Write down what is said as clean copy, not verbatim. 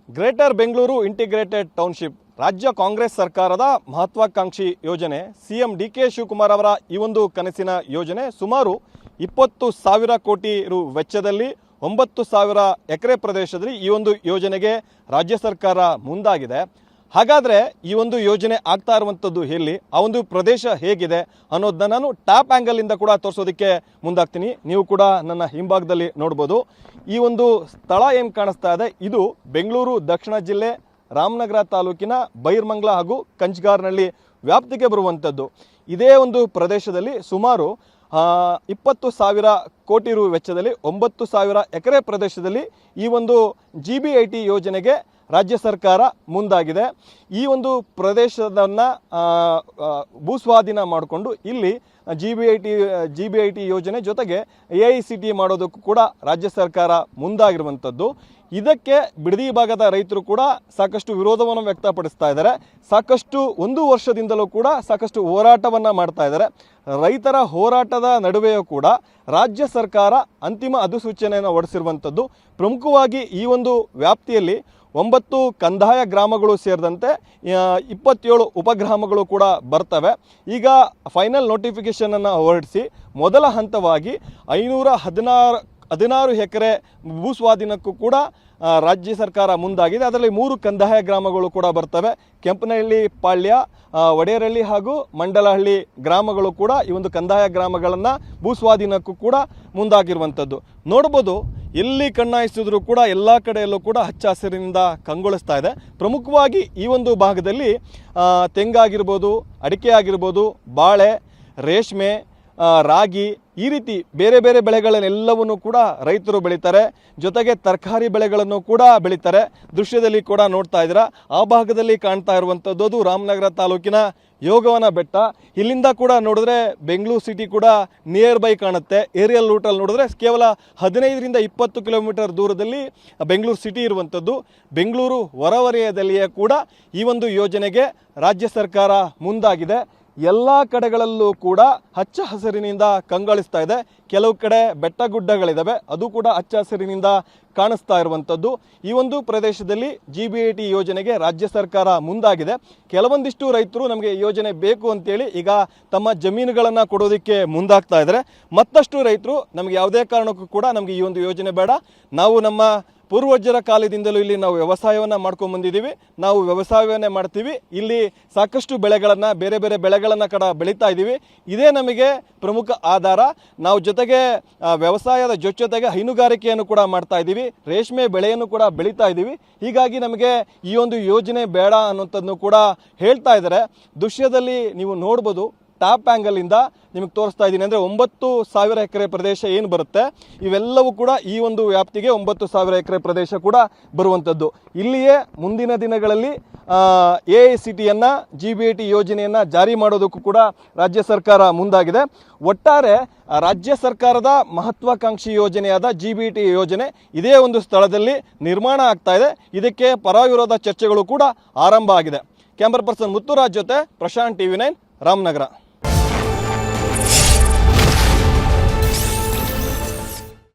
Greater Bengaluru integrated township ರಾಜ್ಯ ಕಾಂಗ್ರೆಸ್ ಸರ್ಕಾರದ ಮಹತ್ವಾಕಾಂಕ್ಷಿ ಯೋಜನೆ ಸಿಎಂ ಡಿ.ಕೆ. ಶಿವಕುಮಾರ್ ಅವರ ಈ ಒಂದು ಕನಸಿನ ಯೋಜನೆ ಸುಮಾರು 20,000 ಕೋಟಿ ರು ವೆಚ್ಚದಲ್ಲಿ 9,000 ಎಕರೆ ಪ್ರದೇಶದಲ್ಲಿ ಈ ಒಂದು ಯೋಜನೆಗೆ ರಾಜ್ಯ ಸರ್ಕಾರ ಮುಂದಾಗಿದೆ. ಹಾಗಾದರೆ ಈ ಒಂದು ಯೋಜನೆ ಆಗ್ತಾ ಇರುವಂಥದ್ದು ಎಲ್ಲಿ, ಆ ಒಂದು ಪ್ರದೇಶ ಹೇಗಿದೆ ಅನ್ನೋದನ್ನ ನಾನು ಟಾಪ್ ಆ್ಯಂಗಲಿಂದ ಕೂಡ ತೋರಿಸೋದಕ್ಕೆ ಮುಂದಾಗ್ತೀನಿ. ನೀವು ಕೂಡ ನನ್ನ ಹಿಂಭಾಗದಲ್ಲಿ ನೋಡ್ಬೋದು. ಈ ಒಂದು ಸ್ಥಳ ಏನು ಕಾಣಿಸ್ತಾ ಇದೆ, ಇದು ಬೆಂಗಳೂರು ದಕ್ಷಿಣ ಜಿಲ್ಲೆ ರಾಮನಗರ ತಾಲೂಕಿನ ಬೈರ್ಮಂಗ್ಲ ಹಾಗೂ ಕಂಚಗಾರನಹಳ್ಳಿ ವ್ಯಾಪ್ತಿಗೆ ಬರುವಂಥದ್ದು. ಇದೇ ಒಂದು ಪ್ರದೇಶದಲ್ಲಿ ಸುಮಾರು 20,000 ಕೋಟಿ ರು ವೆಚ್ಚದಲ್ಲಿ 9,000 ಎಕರೆ ಪ್ರದೇಶದಲ್ಲಿ ಈ ಒಂದು GBIT ಯೋಜನೆಗೆ ರಾಜ್ಯ ಸರ್ಕಾರ ಮುಂದಾಗಿದೆ. ಈ ಒಂದು ಪ್ರದೇಶವನ್ನು ಭೂಸ್ವಾಧೀನ ಮಾಡಿಕೊಂಡು ಇಲ್ಲಿ GBIT ಯೋಜನೆ ಜೊತೆಗೆ AICT ಮಾಡೋದಕ್ಕೂ ಕೂಡ ರಾಜ್ಯ ಸರ್ಕಾರ ಮುಂದಾಗಿರುವಂಥದ್ದು. ಇದಕ್ಕೆ ಬಿಡದಿ ಭಾಗದ ರೈತರು ಕೂಡ ಸಾಕಷ್ಟು ವಿರೋಧವನ್ನು ವ್ಯಕ್ತಪಡಿಸ್ತಾ ಇದ್ದಾರೆ. ಸಾಕಷ್ಟು 1 ವರ್ಷದಿಂದಲೂ ಕೂಡ ಸಾಕಷ್ಟು ಹೋರಾಟವನ್ನು ಮಾಡ್ತಾ ಇದ್ದಾರೆ. ರೈತರ ಹೋರಾಟದ ನಡುವೆಯೂ ಕೂಡ ರಾಜ್ಯ ಸರ್ಕಾರ ಅಂತಿಮ ಅಧಿಸೂಚನೆಯನ್ನು ಹೊರಡಿಸಿರುವಂಥದ್ದು. ಪ್ರಮುಖವಾಗಿ ಈ ಒಂದು ವ್ಯಾಪ್ತಿಯಲ್ಲಿ 9 ಕಂದಾಯ ಗ್ರಾಮಗಳು ಸೇರಿದಂತೆ 27 ಉಪಗ್ರಾಮಗಳು ಕೂಡ ಬರ್ತವೆ. ಈಗ ಫೈನಲ್ ನೋಟಿಫಿಕೇಷನನ್ನು ಹೊರಡಿಸಿ ಮೊದಲ ಹಂತವಾಗಿ 516 ಎಕರೆ ಭೂಸ್ವಾಧೀನಕ್ಕೂ ಕೂಡ ರಾಜ್ಯ ಸರ್ಕಾರ ಮುಂದಾಗಿದೆ. ಅದರಲ್ಲಿ 3 ಕಂದಾಯ ಗ್ರಾಮಗಳು ಕೂಡ ಬರ್ತವೆ. ಕೆಂಪನಹಳ್ಳಿ ಪಾಳ್ಯ, ಒಡೆಯರಹಳ್ಳಿ ಹಾಗೂ ಮಂಡಲಹಳ್ಳಿ ಗ್ರಾಮಗಳು ಕೂಡ ಈ ಒಂದು ಕಂದಾಯ ಗ್ರಾಮಗಳನ್ನು ಭೂಸ್ವಾಧೀನಕ್ಕೂ ಕೂಡ ಮುಂದಾಗಿರುವಂಥದ್ದು. ನೋಡ್ಬೋದು, ಎಲ್ಲಿ ಕಣ್ಣಾಯಿಸಿದ್ರು ಕೂಡ ಎಲ್ಲ ಕಡೆಯಲ್ಲೂ ಕೂಡ ಹಚ್ಚ ಹಸಿರಿನಿಂದ ಕಂಗೊಳಿಸ್ತಾ ಇದೆ. ಪ್ರಮುಖವಾಗಿ ಈ ಒಂದು ಭಾಗದಲ್ಲಿ ತೆಂಗಾಗಿರ್ಬೋದು, ಅಡಿಕೆ ಆಗಿರ್ಬೋದು, ಬಾಳೆ, ರೇಷ್ಮೆ, ರಾಗಿ, ಈ ರೀತಿ ಬೇರೆ ಬೇರೆ ಬೆಳೆಗಳನ್ನೆಲ್ಲವನ್ನು ಕೂಡ ರೈತರು ಬೆಳೀತಾರೆ. ಜೊತೆಗೆ ತರಕಾರಿ ಬೆಳೆಗಳನ್ನು ಕೂಡ ಬೆಳೀತಾರೆ. ದೃಶ್ಯದಲ್ಲಿ ಕೂಡ ನೋಡ್ತಾ ಇದ್ದೀರಾ. ಆ ಭಾಗದಲ್ಲಿ ಕಾಣ್ತಾ ಇರುವಂಥದ್ದು ಅದು ರಾಮನಗರ ತಾಲೂಕಿನ ಯೋಗವನ ಬೆಟ್ಟ. ಇಲ್ಲಿಂದ ಕೂಡ ನೋಡಿದ್ರೆ ಬೆಂಗಳೂರು ಸಿಟಿ ಕೂಡ ನಿಯರ್ ಬೈ ಕಾಣುತ್ತೆ. ಏರಿಯಲ್ ರೂಟಲ್ಲಿ ನೋಡಿದ್ರೆ ಕೇವಲ 15ರಿಂದ 20 ಕಿಲೋಮೀಟರ್ ದೂರದಲ್ಲಿ ಬೆಂಗಳೂರು ಸಿಟಿ ಇರುವಂಥದ್ದು. ಬೆಂಗಳೂರು ಹೊರವಲಯದಲ್ಲಿಯೇ ಕೂಡ ಈ ಒಂದು ಯೋಜನೆಗೆ ರಾಜ್ಯ ಸರ್ಕಾರ ಮುಂದಾಗಿದೆ. ಎಲ್ಲ ಕಡೆಗಳಲ್ಲೂ ಕೂಡ ಹಚ್ಚ ಹಸಿರಿನಿಂದ ಕಂಗೊಳಿಸ್ತಾ ಇದೆ. ಕೆಲವು ಕಡೆ ಬೆಟ್ಟ ಗುಡ್ಡಗಳಿದ್ದಾವೆ, ಅದು ಕೂಡ ಹಚ್ಚ ಹಸಿರಿನಿಂದ ಕಾಣಿಸ್ತಾ ಇರುವಂಥದ್ದು. ಈ ಒಂದು ಪ್ರದೇಶದಲ್ಲಿ GBIT ಯೋಜನೆಗೆ ರಾಜ್ಯ ಸರ್ಕಾರ ಮುಂದಾಗಿದೆ. ಕೆಲವೊಂದಿಷ್ಟು ರೈತರು ನಮಗೆ ಯೋಜನೆ ಬೇಕು ಅಂತೇಳಿ ಈಗ ತಮ್ಮ ಜಮೀನುಗಳನ್ನು ಕೊಡೋದಕ್ಕೆ ಮುಂದಾಗ್ತಾ ಇದ್ದಾರೆ. ಮತ್ತಷ್ಟು ರೈತರು ನಮಗೆ ಯಾವುದೇ ಕಾರಣಕ್ಕೂ ಕೂಡ ನಮಗೆ ಈ ಒಂದು ಯೋಜನೆ ಬೇಡ, ನಾವು ನಮ್ಮ ಪೂರ್ವಜರ ಕಾಲದಿಂದಲೂ ಇಲ್ಲಿ ನಾವು ವ್ಯವಸಾಯವನ್ನು ಮಾಡ್ಕೊಂಡು ಬಂದಿದ್ದೀವಿ, ನಾವು ವ್ಯವಸಾಯವನ್ನೇ ಮಾಡ್ತೀವಿ, ಇಲ್ಲಿ ಸಾಕಷ್ಟು ಬೆಳೆಗಳನ್ನು ಬೇರೆ ಬೇರೆ ಬೆಳೆಗಳನ್ನು ಬೆಳೀತಾ ಇದ್ದೀವಿ, ಇದೇ ನಮಗೆ ಪ್ರಮುಖ ಆಧಾರ, ನಾವು ಜೊತೆಗೆ ವ್ಯವಸಾಯದ ಜೊತೆಗೆ ಹೈನುಗಾರಿಕೆಯನ್ನು ಕೂಡ ಮಾಡ್ತಾ ಇದ್ದೀವಿ, ರೇಷ್ಮೆ ಬೆಳೆಯನ್ನು ಕೂಡ ಬೆಳೀತಾ ಇದ್ದೀವಿ, ಹೀಗಾಗಿ ನಮಗೆ ಈ ಒಂದು ಯೋಜನೆ ಬೇಡ ಅನ್ನೋಂಥದ್ದನ್ನು ಕೂಡ ಹೇಳ್ತಾ ಇದ್ದಾರೆ. ದೃಶ್ಯದಲ್ಲಿ ನೀವು ನೋಡ್ಬೋದು, ಟಾಪ್ ಆ್ಯಂಗಲಿಂದ ನಿಮಗೆ ತೋರಿಸ್ತಾ ಇದ್ದೀನಿ. ಅಂದರೆ 9,000 ಎಕರೆ ಪ್ರದೇಶ ಏನು ಬರುತ್ತೆ, ಇವೆಲ್ಲವೂ ಕೂಡ ಈ ಒಂದು ವ್ಯಾಪ್ತಿಗೆ 9,000 ಎಕರೆ ಪ್ರದೇಶ ಕೂಡ ಬರುವಂಥದ್ದು. ಇಲ್ಲಿಯೇ ಮುಂದಿನ ದಿನಗಳಲ್ಲಿ AICTಯನ್ನು GBIT ಯೋಜನೆಯನ್ನು ಜಾರಿ ಮಾಡೋದಕ್ಕೂ ಕೂಡ ರಾಜ್ಯ ಸರ್ಕಾರ ಮುಂದಾಗಿದೆ. ಒಟ್ಟಾರೆ ರಾಜ್ಯ ಸರ್ಕಾರದ ಮಹತ್ವಾಕಾಂಕ್ಷಿ ಯೋಜನೆಯಾದ GBIT ಯೋಜನೆ ಇದೇ ಒಂದು ಸ್ಥಳದಲ್ಲಿ ನಿರ್ಮಾಣ ಆಗ್ತಾ ಇದೆ. ಇದಕ್ಕೆ ಪರ ವಿರೋಧ ಚರ್ಚೆಗಳು ಕೂಡ ಆರಂಭ ಆಗಿದೆ. ಕ್ಯಾಮರಾ ಪರ್ಸನ್ ಮುತ್ತುರಾಜ್ ಜೊತೆ ಪ್ರಶಾಂತ್, TV9 ರಾಮನಗರ.